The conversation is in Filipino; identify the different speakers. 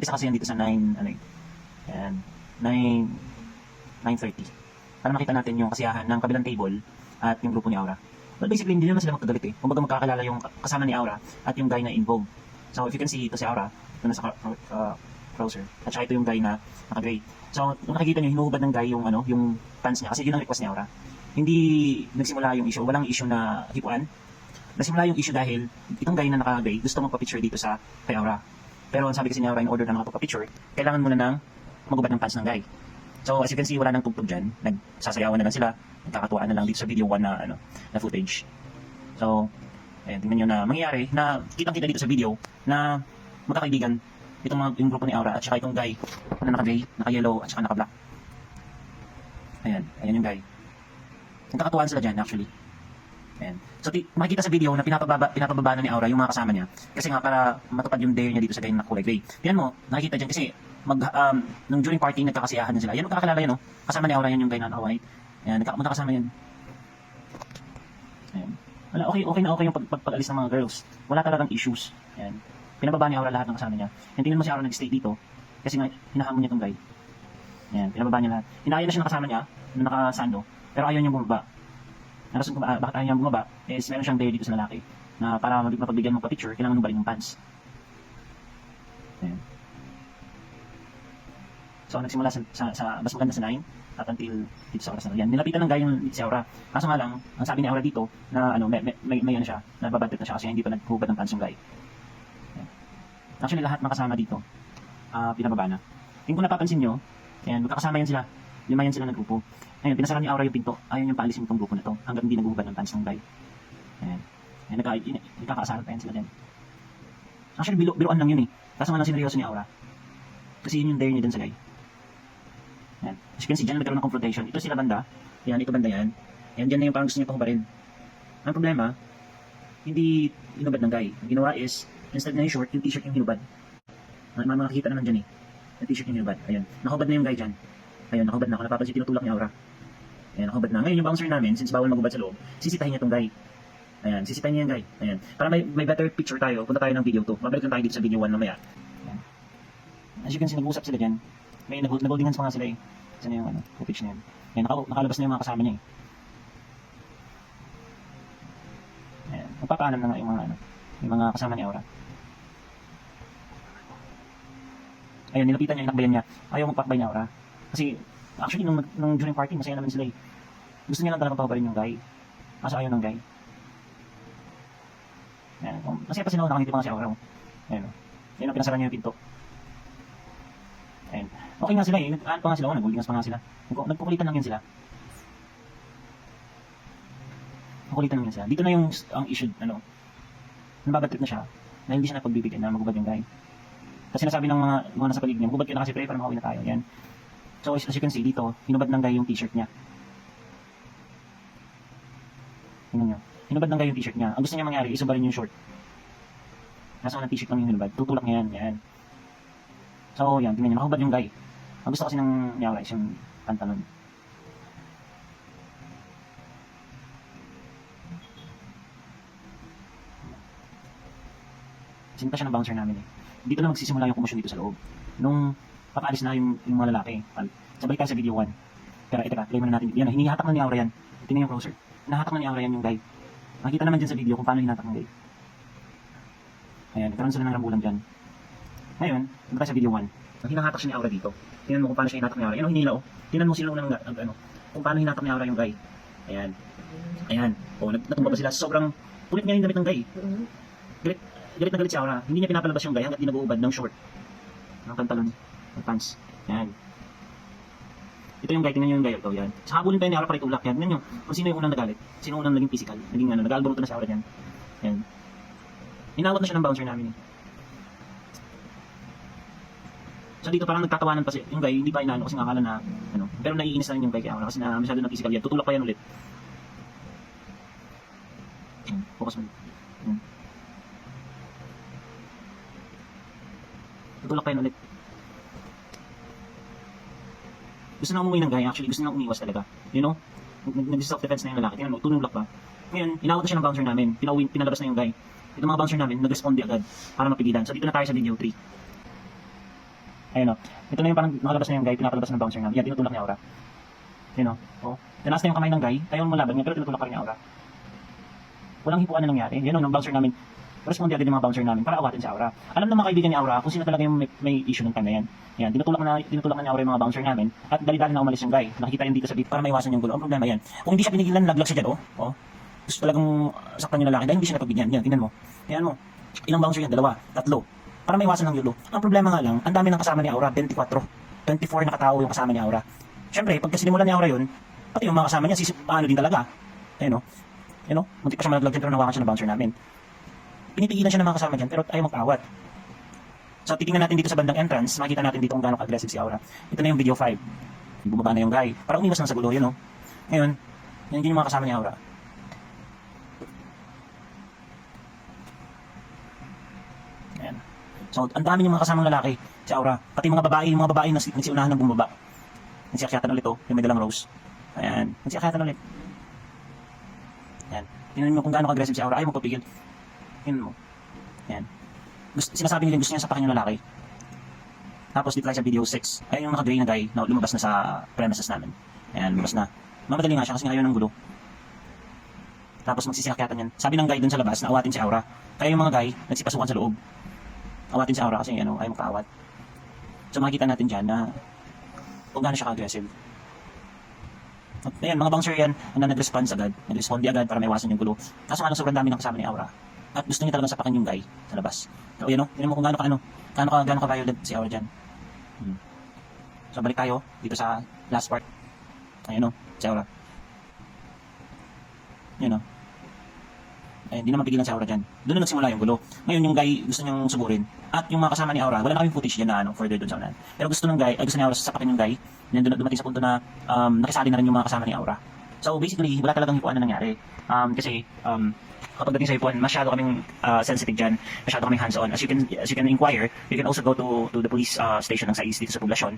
Speaker 1: Umpisa kasi yan dito sa 9, ano yun, yan, 9, 9:30. Para makita natin yung kasiyahan ng kabilang table at yung grupo ni Aura. Well, basically, hindi naman sila magkagalit eh. Kumbaga magkakilala yung kasama ni Aura at yung guy na involved. So, if you can see, ito si Aura, ito nasa browser. At saka ito yung guy na naka-gray. So, kung nakikita nyo, hinuhubad ng guy yung, yung pants niya. Kasi yun ang request ni Aura. Hindi nagsimula yung issue. Walang issue na hipuan. Nasimula yung issue dahil itong guy na naka-gray gusto magpa-picture dito sa kay Aura. Pero ang sabi kasi ni Aura, in order na makapag-picture, kailangan muna ng magubad ng pants ng guy. So, as you can see, wala nang tugtog dyan. Nagsasayawan na lang sila. Nagkakatuwaan na lang dito sa video 1 na, na footage. So, ayan, tingnan nyo na mangyayari na kitang-kita dito sa video na magkakaibigan yung grupo ni Aura at saka itong guy na naka-gray, naka-yellow at saka naka-black. Ayan, ayan yung guy. Nagkakatuwaan sila dyan actually. Ayan. So, makikita sa video na pinapababa na ni Aura yung mga kasama niya. Kasi nga para matupad yung dare niya dito sa guy na kulay gray. Tingnan mo, nakikita dyan kasi nung during party nagkakasiyahan na sila. Yan magkakilala yan, no? Kasama ni Aura yan yung guy na naka-white. Ayan, magkakasama yan. Ayan. Wala, okay na okay yung pag-alis ng mga girls. Wala talagang issues. Ayan. Pinababa ni Aura lahat ng kasama niya. Yan, tingnan mo si Aura nag-stay dito. Kasi nga, hinahamon niya itong guy. Ayan, pinababa niya lahat. Inaya na siya ng kasama niya, nung nakasando. Pero ayaw niyang bumaba. Ang rason kung bakit ayaw niyang bumaba, is meron siyang dare dito sa lalaki. Na para mapagbigyan mo pa-picture, kailangan mo balik ng pants. Ayan. So, nagsimula mas maganda sa 9 at until dito sa oras na yan. Nilapitan ng guy yung si Aura. Kaso nga lang, ang sabi ni Aura dito, na may ano siya, nababantit na siya kasi hindi pa naghubad ng pants yung guy. Ayan. Actually, lahat ng kasama dito, pinababa na. Kung napapansin nyo, ayan, magkakasama yan sila. 5 yan sila ng grupo. Ayan, pinasara ni Aura yung pinto. Ayaw niyang paalisin itong grupo na to hanggang hindi naghubad ng pants ng guy. Ayan. Ayan, nagkakaasaran pa yan sila din. Actually, biruan lang yun eh. Kaso nga lang sineryoso ni Aura. Kasi yun yung dare niya dun sa guy. Yan. As you can see, dyan nagkaroon ng confrontation. Ito sila banda. Yan, ito banda yan. Yan, dyan na yung parang gusto niya pahubarin. Ang problema, hindi hinubad ng guy. Ang ginawa is, instead na yung short, yung t-shirt yung hinubad. Makikita naman dyan eh. Yung t-shirt yung hinubad. Ayan. Nakahubad na yung guy dyan. Ayun, nakahubad na. Kung napapansin, tinutulak ni Aura. Ayan, nakahubad na. Ngayon, yung bouncer namin, since bawal magubad sa loob, sisitahin niya tong guy. Ayan, sisitahin niya yung guy. Ayan. Para may better picture tayo, punta tayo ng video 2. Mabalik lang tayo dito sa video 1 mamaya. Ayan. As you can see, nag-uusap sila dyan. May nag-holding hands pa nga sila eh. Saan yung footage na yan. Ayan, nakalabas na yung mga kasama niya eh. Ayan, magpapaalam na nga yung mga kasama ni Aura. Ayan, nilapitan niya, inakbayan niya. Ayaw magpakbay ni Aura. Kasi, actually, nung during party, masaya naman sila eh. Gusto niya lang talagang pahubarin yung guy. Kaso ayaw ng guy. Ayan, masaya pa sila nakangiti pa nga si Aura. Ayan, ayan, pinasara niya yung pinto. Ayan. Okay nga sila eh. Nag-aan pa nga sila. Nag-holdingas pa nga sila. Nagkukulitan lang yan sila. Nagkukulitan lang yan sila. Dito na yung ang issue, nababatrip na siya na hindi siya napagbibigyan na magubad yung guy. Kasi nasabi ng mga nasa paligid niya, magubad ka na kasi pre para makauwi na tayo. Yan. So as you can see dito, hinubad ng guy yung t-shirt niya. Tingnan nyo. Hinubad ng guy yung t-shirt niya. Ang gusto niya mangyari, isubarin yung short. Nasa ng t-shirt lang yung hinubad. Tutulak niya yan. Yan. So, yan, tingnan nyo, nakahubad yung guy. Ang gusto kasi ng Aura is yung pantalon. Sinta siya ng bouncer namin eh. Dito na magsisimula yung commotion dito sa loob. Nung papaalis na yung mga lalaki. Sabay ka sa video 1. Pero ito ka, play muna natin. Yan, hinihatak na ni Aura yan. Tingnan yung closer. Hinahatak na ni Aura yan yung guy. Makikita naman dyan sa video kung paano hinahatak ng guy. Ayan, nagkaroon sila ng rambulan dyan. Ngayon, punta sa video 1. Hinahatak siya ni Aura dito. Tingnan mo kung paano siya hinatak ni Aura. Yan o, hinila o. Tingnan mo sila kung paano hinatak ni Aura yung guy. Ayan. Ayan. O, natumba pa sila. Sobrang pulit niya yung damit ng guy. Galit na galit si Aura. Hindi niya pinapalabas yung guy hanggat di nag-uubad ng short. Ng pantalon. Ng pants. Ayan. Ito yung guy. Tingnan nyo yung guy. Ito, yan. Sa habulin pa yun ni Aura para itulak yan. Tingnan nyo. Kung sino yung unang nagalit. Sino unang naging physical. Naging nag-alboroto na si Aura yan. Ayan. Inawat na siya ng bouncer namin eh. So dito parang nagtatawanan pa si yung guy, hindi pa inaano kasi akala na pero naiinis na rin yung guy kaya kasi na masyado na physical yan. Tutulak pa yan ulit. Focus mo. Tutulak pa yan ulit. Gusto na umuwi ng guy, actually gusto na umiwas talaga. You know? Nag-self-defense na yung lalaki. Tingnan mo, tunulak pa. Ngayon, inawat na siya ng bouncer namin. Pinalabas na yung guy. Ito mga bouncer namin, nag-responde agad para mapigilan. So dito na tayo sa video 3. Ayun o. Ito na yung parang nakalabas na yung guy, pinapalabas ng bouncer namin. Yan, tinutulak ni Aura. Yun o. Oh. Tinaas na yung kamay ng guy, ayaw mo laban niya, pero tinutulak pa rin ni Aura. Walang hipuan na nangyari. Yun o, ng bouncer namin. Responde agad yung mga bouncer namin para awatin si Aura. Alam ng mga kaibigan ni Aura kung sino talaga yung may issue ng time na yan. Yan, tinutulak na ni Aura yung mga bouncer namin at dali-dali na umalis yung guy. Nakikita yan dito sa beat para maiwasan yung gulo. Ang problema yan. Kung hindi siya pinigilan, laglag siya dyan, oh. Gusto talagang saktan yung lalaki dahil hindi siya napagbigyan. Yan, tingnan mo. Tingnan mo. Ilang bouncer yan? 2, 3. Para maiwasan ng gulo. Ang problema nga lang, ang dami ng kasama ni Aura, 24. 24 na katao yung kasama ni Aura. Siyempre, pagka sinimulan ni Aura yun, pati yung mga kasama niya, ano din talaga. Ayun, no? Muntik pa siya malaglag dyan pero nawakan siya ng bouncer namin. Pinipigilan siya ng mga kasama dyan pero ayaw magpawat. So titingnan natin dito sa bandang entrance, makikita natin dito kung gaano ka-aggressive si Aura. Ito na yung video 5. Bumaba na yung guy. Para umiwas lang sa gulo, yun, no? Ngayon, yan yung mga kasama ni Aura. Ayan. So, ang dami yung mga kasamang lalaki si Aura. Pati mga babae na nagsiunahan ng bumaba. Nagsiakyatan ulit, oh. Yung may dalang rose. Ayan. Nagsiakyatan ulit. Ayan. Tingnan mo kung gaano ka-aggressive si Aura. Ayaw magpapigil. Tingnan mo. Ayan. Sinasabi nila gusto niya sapakin yung lalaki. Tapos dito tayo sa video 6. Ayun yung naka-gray na guy na lumabas na sa premises namin. Ayan, lumabas na. Mamadali nga siya kasi ayaw ng gulo. Tapos magsisiakyatan yan. Sabi ng guy dun sa labas na awatin si Aura. Kaya yung mga guy nagsipasukan sa loob. Awatin si Aura kasi ayaw magkaawat. So makikita natin dyan na kung gaano siya ka-aggressive. At ayan, mga bouncer yan na nag-response agad. Nag-responde agad para maiwasan yung gulo. Kaso nga lang sobrang dami ng kasama ni Aura. At gusto niya talagang sapakin yung guy sa labas. So yan o, tignan mo kung gaano ka violent si Aura dyan. So balik tayo dito sa last part. Ayun o, si Aura. Yun o. Ayun, hindi naman pigilan si Aura dyan. Doon na nagsimula yung gulo. Ngayon yung guy gusto niyang sugurin. At yung mga kasama ni Aura, wala na kaming footage dyan na further doon sa unan. Pero gusto ng guy, gusto ni Aura sasapakin yung guy. Yan doon dumating sa punto na nakisali na rin yung mga kasama ni Aura. So basically, wala talagang hipuan na nangyari. Kasi kapag dating sa hipuan, masyado kaming sensitive dyan, masyado kaming hands-on. As you can inquire, you can also go to the police station ng SAIS dito sa poblasyon